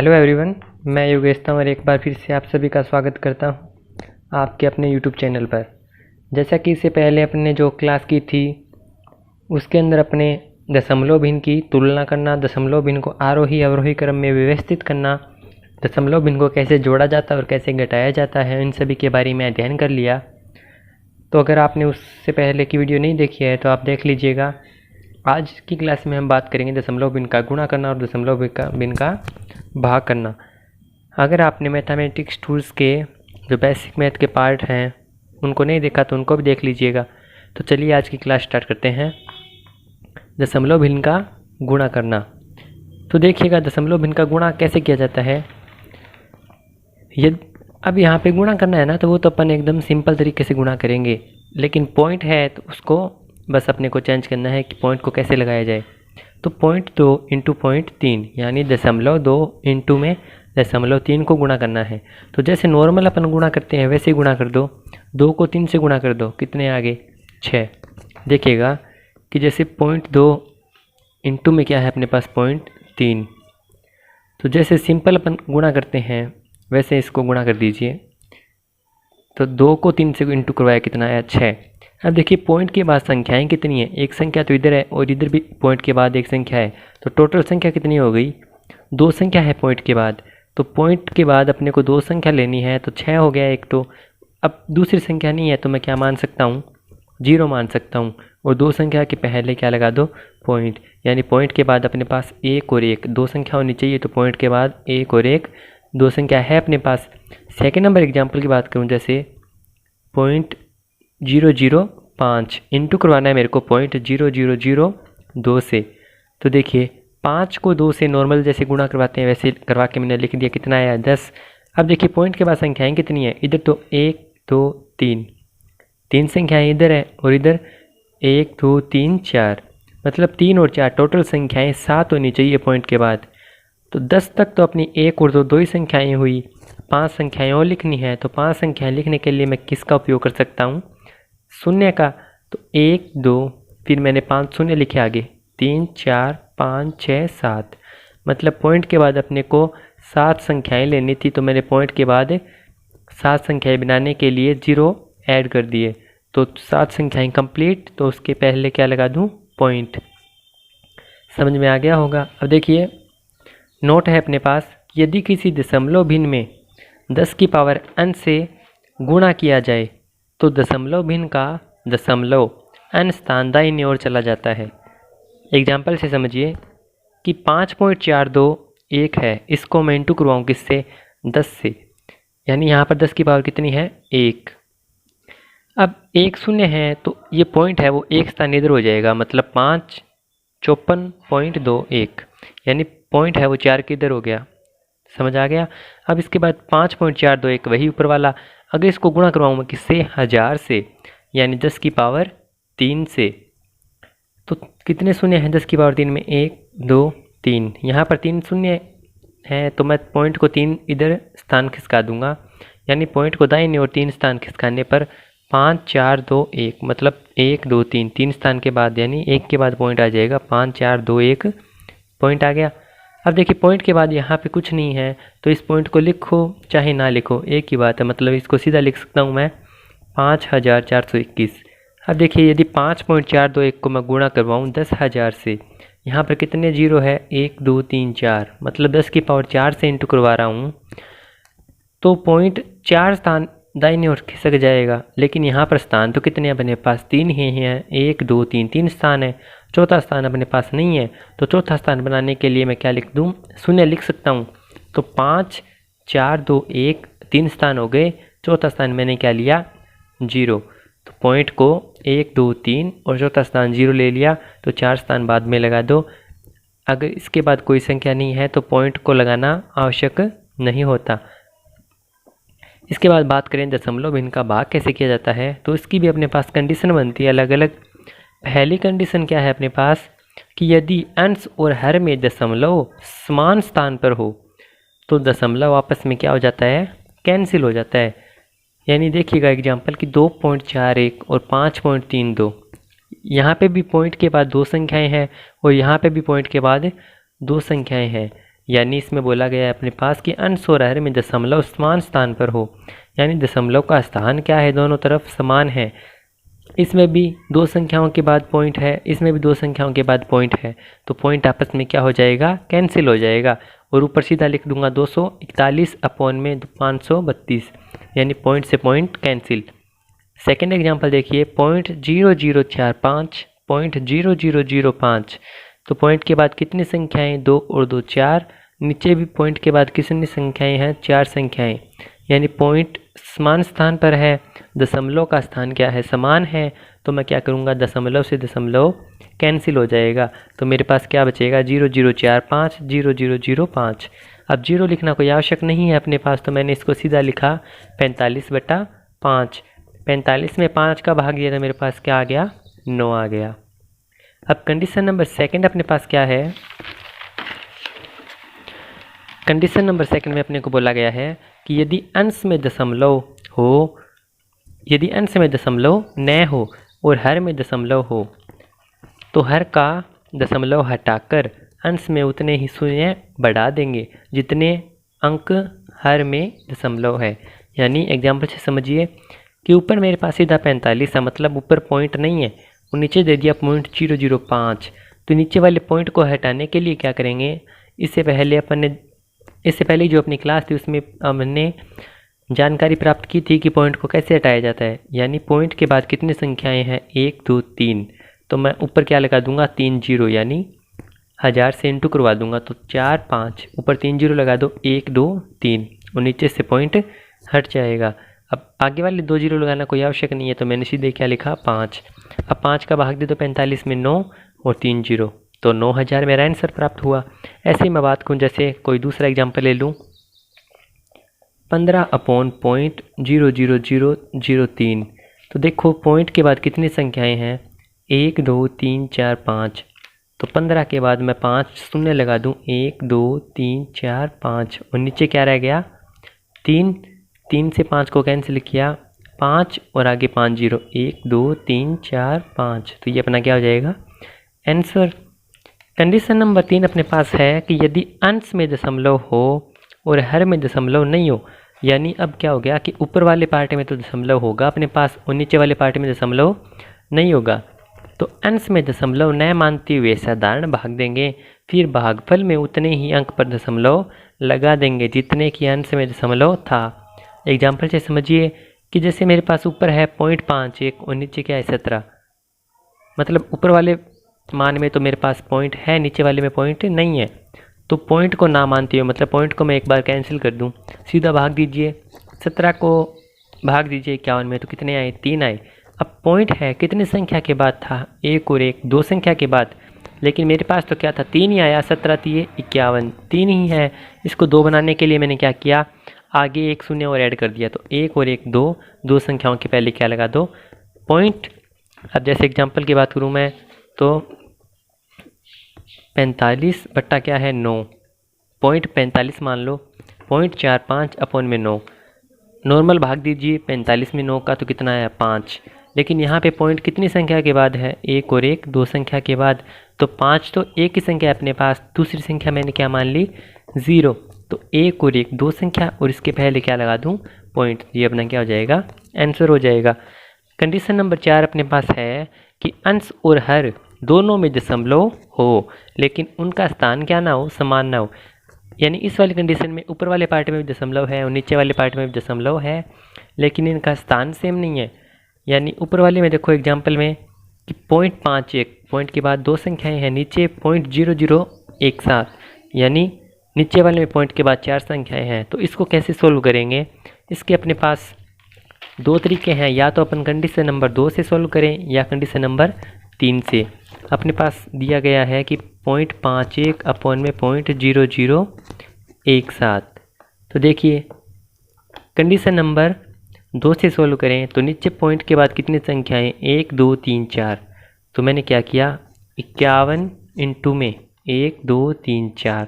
Hello everyone, मैं योगेश तंवर एक बार फिर से आप सभी का स्वागत करता हूं आपके अपने यूट्यूब चैनल पर। जैसा कि इससे पहले अपने जो क्लास की थी उसके अंदर अपने दशमलव भिन्न की तुलना करना, दशमलव भिन्न को आरोही अवरोही क्रम में व्यवस्थित करना, दशमलव भिन्न को कैसे जोड़ा जाता है और कैसे घटाया जाता है, इन सभी के बारे में अध्ययन कर लिया। तो अगर आपने उससे पहले की वीडियो नहीं देखी है तो आप देख लीजिएगा। आज की क्लास में हम बात करेंगे दशमलव भिन्न का गुणा करना और दशमलव भिन्न का भाग करना। अगर आपने मैथमेटिक्स टूल्स के जो बेसिक मैथ के पार्ट हैं उनको नहीं देखा तो उनको भी देख लीजिएगा। तो चलिए आज की क्लास स्टार्ट करते हैं। दशमलव भिन्न का गुणा करना। तो देखिएगा दशमलव भिन्न का गुणा कैसे किया जाता है। अब यहाँ पे गुणा करना है ना, तो वो तो अपन एकदम सिंपल तरीके से गुणा करेंगे, लेकिन पॉइंट है तो उसको बस अपने को चेंज करना है कि पॉइंट को कैसे लगाया जाए। तो 0.2 इंटू 0.3 यानी 0.2 इंटू में 0.3 को गुणा करना है। तो जैसे नॉर्मल अपन गुणा करते हैं वैसे ही गुणा कर दो। 2 को 3 से गुणा कर दो, कितने आगे 6। देखिएगा कि जैसे 0.2 इंटू में क्या है अपने पास 0.3। तो जैसे सिंपल अपन गुणा करते हैं वैसे इसको गुणा कर दीजिए। तो 2 को 3 से इंटू करवाया, कितना आया 6। अब देखिए पॉइंट के बाद संख्याएं कितनी है, एक संख्या तो इधर है और इधर भी पॉइंट के बाद एक संख्या है। तो टोटल संख्या कितनी हो गई, 2 संख्या है पॉइंट के बाद। तो पॉइंट के बाद अपने को 2 संख्या लेनी है, तो 6 हो गया एक। तो अब दूसरी संख्या नहीं है तो मैं क्या मान सकता हूँ, 0 मान सकता हूँ। और 2 संख्या के पहले क्या लगा दो, पॉइंट। यानी पॉइंट के बाद अपने पास 1 और 1 2 संख्या होनी चाहिए। तो पॉइंट के बाद 1 और 1 2 संख्या है अपने पास। सेकेंड नंबर एग्जाम्पल की बात करूँ, जैसे 0.005 इंटू करवाना है मेरे को 0.0002 से। तो देखिए 5 को 2 से नॉर्मल जैसे गुणा करवाते हैं वैसे करवा के मैंने लिख दिया, कितना आया 10। अब देखिए पॉइंट के बाद संख्याएं कितनी है, इधर तो 1 2 3 संख्याएं इधर है और इधर 1 2 3 4, मतलब 3 और 4 टोटल संख्याएं 7 होनी चाहिए पॉइंट के बाद। तो 10 तक तो अपनी 1 और 2 ही संख्याएँ हुई, 5 संख्याएँ और लिखनी है। तो 5 संख्याएँ लिखने के लिए मैं किसका उपयोग कर सकता हूँ, शून्य का। तो 1 2 फिर मैंने 5 शून्य लिखे आगे, 3 4 5 6 7, मतलब पॉइंट के बाद अपने को 7 संख्याएं लेनी थी। तो मैंने पॉइंट के बाद 7 संख्याएं बनाने के लिए 0 ऐड कर दिए। तो 7 संख्याएं कंप्लीट। तो उसके पहले क्या लगा दूं, पॉइंट। समझ में आ गया होगा। अब देखिए नोट है अपने पास, यदि किसी दशमलव भिन्न में 10 की पावर n से गुणा किया जाए तो दशमलव भिन्न का दशमलव n स्थान दाईं ओर चला जाता है। एग्जाम्पल से समझिए कि 5.421 है, इसको मैं इंटू करवाऊँ किससे, 10 से। यानी यहाँ पर 10 की पावर कितनी है, 1। अब 1 शून्य है तो ये पॉइंट है वो एक स्थान इधर हो जाएगा, मतलब 554.21 यानी पॉइंट है वो 4 के इधर हो गया। समझ आ गया। अब इसके बाद 5.421 वही ऊपर वाला, अगर इसको गुणा करवाऊँ मैं किससे, 1000 से, यानी 10 की पावर 3 से। तो कितने शून्य हैं 10 की पावर 3 में, 1 2 3। यहाँ पर 3 शून्य है तो मैं पॉइंट को 3 इधर स्थान खिसका दूंगा, यानी पॉइंट को दाईं ओर 3 स्थान खिसकाने पर 5 4 2 1, मतलब 1 2 3 3 स्थान के बाद, यानी 1 के बाद पॉइंट आ जाएगा, 5 4 2 1 पॉइंट आ गया। अब देखिए पॉइंट के बाद यहाँ पे कुछ नहीं है तो इस पॉइंट को लिखो चाहे ना लिखो एक ही बात है, मतलब इसको सीधा लिख सकता हूँ मैं 5421। अब देखिए यदि 5.421 को मैं गुणा करवाऊँ 10,000 से, यहाँ पर कितने जीरो है, 1 2 3 4, मतलब 10 की पावर 4 से इंटू करवा रहा हूँ। तो पॉइंट 4 स्थान दाईं ओर खिसक जाएगा, लेकिन यहाँ पर स्थान तो कितने अपने पास 3 ही हैं, 1 2 3 3 स्थान है, चौथा स्थान अपने पास नहीं है। तो चौथा स्थान बनाने के लिए मैं क्या लिख दूँ, शून्य लिख सकता हूँ। तो 5 4 2 1 3 स्थान हो गए, चौथा स्थान मैंने क्या लिया, 0। तो पॉइंट को 1 2 3 और चौथा स्थान 0 ले लिया, तो 4 स्थान बाद में लगा दो। अगर इसके बाद कोई संख्या नहीं है तो पॉइंट को लगाना आवश्यक नहीं होता। इसके बाद बात करें दशमलव भिन्न का भाग कैसे किया जाता है, तो इसकी भी अपने पास कंडीशन बनती है अलग अलग। पहली कंडीशन क्या है अपने पास कि यदि अंश और हर में दशमलव समान स्थान पर हो तो दशमलव आपस में क्या हो जाता है, कैंसिल हो जाता है। यानी देखिएगा एग्जाम्पल कि 2.41 और 5.32, यहाँ पे भी पॉइंट के बाद 2 संख्याएं हैं और यहाँ पे भी पॉइंट के बाद 2 संख्याएं हैं। यानी इसमें बोला गया है अपने पास कि अंश और हर में दशमलव समान स्थान पर हो, यानी दशमलव का स्थान क्या है, दोनों तरफ समान है। इसमें भी दो संख्याओं के बाद पॉइंट है, इसमें भी दो संख्याओं के बाद पॉइंट है, तो पॉइंट आपस में क्या हो जाएगा, कैंसिल हो जाएगा। और ऊपर सीधा लिख दूंगा 241 अपॉन में 532, यानी पॉइंट से पॉइंट कैंसिल। सेकेंड एग्जाम्पल देखिए, 0.0045, 0.0005। तो पॉइंट के बाद कितनी संख्याएं, 2 और 2 4। नीचे भी पॉइंट के बाद कितनी संख्याएं हैं, 4 संख्याएं, यानी पॉइंट समान स्थान पर है, दशमलव का स्थान क्या है, समान है। तो मैं क्या करूँगा, दशमलव से दशमलव कैंसिल हो जाएगा, तो मेरे पास क्या बचेगा, 0045, 0005। अब 0 लिखना कोई आवश्यक नहीं है अपने पास, तो मैंने इसको सीधा लिखा 45/5। 45 में 5 का भाग दिया तो मेरे पास क्या आ गया, 9 आ गया। अब कंडीशन नंबर सेकंड अपने पास क्या है, कंडीशन नंबर सेकंड में अपने को बोला गया है कि यदि अंश में दशमलव हो, यदि अंश में दशमलव न हो और हर में दशमलव हो, तो हर का दशमलव हटाकर अंश में उतने ही शून्य बढ़ा देंगे जितने अंक हर में दशमलव है। यानी एग्जाम्पल से समझिए कि ऊपर मेरे पास सीधा 45 है, मतलब ऊपर पॉइंट नहीं है, और नीचे दे दिया पॉइंट 005। तो नीचे वाले पॉइंट को हटाने के लिए क्या करेंगे, इससे पहले जो अपनी क्लास थी उसमें हमने जानकारी प्राप्त की थी कि पॉइंट को कैसे हटाया जाता है। यानी पॉइंट के बाद कितनी संख्याएं हैं, 1 2 3, तो मैं ऊपर क्या लगा दूंगा, 3 0, यानी 1000 से इंटू करवा दूंगा, तो 4 5, ऊपर 3 0 लगा दो, 1 2 3, और नीचे से पॉइंट हट जाएगा। अब आगे वाले 2 0 लगाना कोई आवश्यक नहीं है, तो मैंने सीधे क्या लिखा, 5। अब 5 का भाग दे दो 45 में, 9 और 3 0, तो 9000 मेरा आंसर प्राप्त हुआ। ऐसे ही मैं बात करूँ, जैसे कोई दूसरा एग्जाम्पल ले लूँ, 15/0.00003। तो देखो पॉइंट के बाद कितनी संख्याएं हैं, 1 2 3 4 5। तो 15 के बाद मैं 5 शून्य लगा दूं, 1 2 3 4 5, और नीचे क्या रह गया, 3। 3 से 5 को कैंसिल किया, 5 और आगे 5 0, 1 2 3 4 5। तो ये अपना क्या हो जाएगा, आंसर। कंडीशन नंबर 3 अपने पास है कि यदि अंश में दशमलव हो और हर में दशमलव नहीं हो, यानी अब क्या हो गया कि ऊपर वाले पार्ट में तो दशमलव होगा अपने पास और नीचे वाले पार्ट में दशमलव नहीं होगा, तो अंश में दशमलव न मानते हुए साधारण भाग देंगे, फिर भागफल में उतने ही अंक पर दशमलव लगा देंगे जितने की अंश में दशमलव था। एग्जाम्पल से समझिए कि जैसे मेरे पास ऊपर है 0.51 और नीचे क्या है 17, मतलब ऊपर वाले मान में तो मेरे पास पॉइंट है, नीचे वाले में पॉइंट नहीं है, तो पॉइंट को ना मानते हुए, मतलब पॉइंट को मैं एक बार कैंसिल कर दूं, सीधा भाग दीजिए, 17 को भाग दीजिए 51 में, तो कितने आए, 3 आए। अब पॉइंट है कितनी संख्या के बाद था, 1 और 1, 2 संख्या के बाद, लेकिन मेरे पास तो क्या था, 3 ही आया, 17 3 51, 3 ही है। इसको 2 बनाने के लिए मैंने क्या किया, आगे 1 शून्य और ऐड कर दिया, तो 1 और 1 2, 2 संख्याओं के पहले क्या लगा दो, पॉइंट। अब जैसे एग्जाम्पल की बात करूँ मैं, तो 45 बट्टा क्या है 9, 0.45 मान लो, 0.45 अपॉन में 9, नॉर्मल भाग दीजिए 45 में 9 का, तो कितना है 5। लेकिन यहाँ पे पॉइंट कितनी संख्या के बाद है, 1 और 1 2 संख्या के बाद, तो 5 तो एक ही संख्या है अपने पास, दूसरी संख्या मैंने क्या मान ली, 0, तो 1 और 1 2 संख्या और इसके पहले क्या लगा दूँ, पॉइंट। ये अपना क्या हो जाएगा, आंसर हो जाएगा। कंडीशन नंबर 4 अपने पास है कि अंश और हर दोनों में दशमलव हो, लेकिन उनका स्थान क्या ना हो, समान ना हो। यानी इस वाली कंडीशन में ऊपर वाले पार्ट में भी दशमलव है और नीचे वाले पार्ट में भी दशमलव है, लेकिन इनका स्थान सेम नहीं है। यानी ऊपर वाले में देखो एग्जाम्पल में कि 0.51, पॉइंट के बाद 2 संख्याएं हैं, नीचे 0.0017, यानी नीचे वाले में पॉइंट के बाद 4 संख्याएं हैं। तो इसको कैसे सोल्व करेंगे, इसके अपने पास 2 तरीके हैं, या तो अपन कंडीशन नंबर 2 से सोल्व करें या कंडीशन नंबर 3 से। अपने पास दिया गया है कि 0.51 अपॉन में 0.0017। तो देखिए कंडीशन नंबर 2 से सोल्व करें तो नीचे पॉइंट के बाद कितनी संख्याएं, 1 2 3 4, तो मैंने क्या किया, 51 इंटू में 1 2 3 4,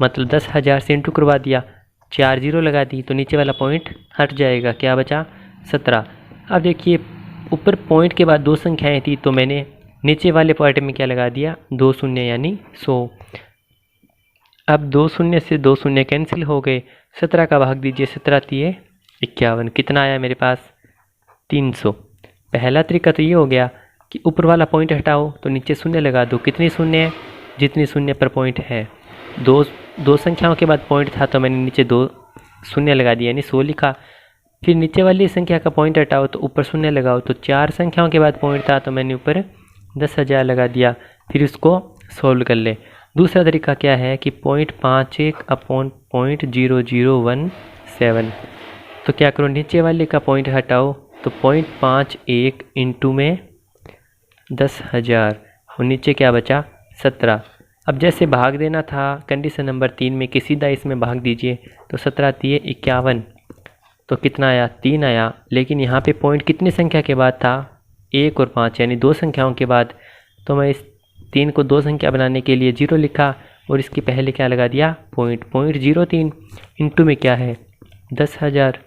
मतलब 10,000 से इंटू करवा दिया, 4 0 लगा दी, तो नीचे वाला पॉइंट हट जाएगा, क्या बचा 17। अब देखिए ऊपर पॉइंट के बाद 2 संख्याएं थी, तो मैंने नीचे वाले पार्ट में क्या लगा दिया, 2 शून्य यानी 100। अब 2 शून्य से 2 शून्य कैंसिल हो गए, 17 का भाग दीजिए, 17 तिये 51, कितना आया मेरे पास 300। पहला तरीका तो ये हो गया कि ऊपर वाला पॉइंट हटाओ तो नीचे शून्य लगा दो, कितनी शून्य है, जितनी शून्य पर पॉइंट है। दो संख्याओं के बाद पॉइंट था तो मैंने नीचे 2 शून्य लगा दिया यानी 100 लिखा। फिर नीचे वाली संख्या का पॉइंट हटाओ तो ऊपर शून्य लगाओ, तो 4 संख्याओं के बाद पॉइंट था तो मैंने ऊपर 10,000 लगा दिया। फिर इसको सोल्व कर ले। दूसरा तरीका क्या है कि 0.51 अपॉन 0.0017, तो क्या करो नीचे वाले का पॉइंट हटाओ तो 0.51 इंटू में 10,000 और नीचे क्या बचा 17। अब जैसे भाग देना था कंडीशन नंबर 3 में कि सीधा इसमें भाग दीजिए, तो 17 तिये 51, तो कितना आया 3 आया। लेकिन यहाँ पे पॉइंट कितनी संख्या के बाद था 1 और 5 यानी 2 संख्याओं के बाद, तो मैं इस 3 को 2 संख्या बनाने के लिए 0 लिखा और इसके पहले क्या लगा दिया पॉइंट 0.03 इंटू में क्या है 10,000।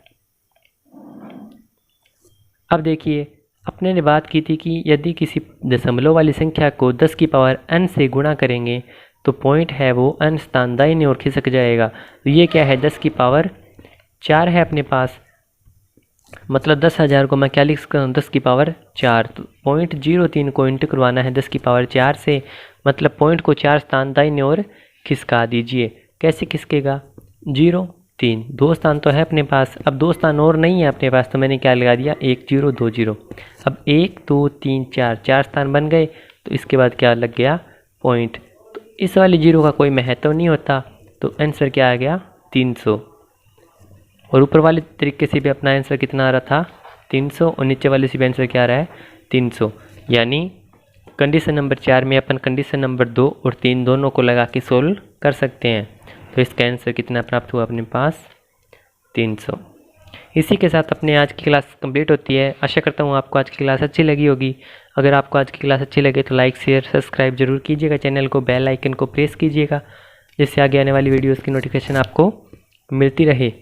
अब देखिए अपने ने बात की थी कि यदि किसी दशमलव वाली संख्या को 10 की पावर n से गुणा करेंगे तो पॉइंट है वो n स्थान दाईं ओर खिसक जाएगा। तो ये क्या है 10 की पावर 4 है अपने पास, मतलब 10,000 को मैं क्या लिख सकता हूँ 10 की पावर 4। तो 0.03 को इंटू करवाना है 10 की पावर 4 से, मतलब पॉइंट को 4 स्थान दाईं ओर खिसका दीजिए। कैसे खिसकेगा 0 3, 2 स्थान तो है अपने पास, अब 2 स्थान और नहीं है अपने पास तो मैंने क्या लगा दिया 1 0 2 0। अब 1 2 3 4 4 स्थान बन गए, तो इसके बाद क्या लग गया पॉइंट। तो इस वाली 0 का कोई महत्व नहीं होता, तो आंसर क्या आ गया 300। और ऊपर वाले तरीके से भी अपना आंसर कितना आ रहा था 300 और नीचे वाले से भी आंसर क्या आ रहा है 300। यानी कंडीशन नंबर 4 में अपन कंडीशन नंबर 2 और 3 दोनों को लगा के सोल्व कर सकते हैं। तो इसका आंसर कितना प्राप्त हुआ अपने पास 300। इसी के साथ अपने आज की क्लास कंप्लीट होती है। आशा करता हूँ आपको आज की क्लास अच्छी लगी होगी। अगर आपको आज की क्लास अच्छी लगे तो लाइक शेयर सब्सक्राइब जरूर कीजिएगा, चैनल को बेल आइकन को प्रेस कीजिएगा, जिससे आगे आने वाली वीडियोज़ की नोटिफिकेशन आपको मिलती रहे।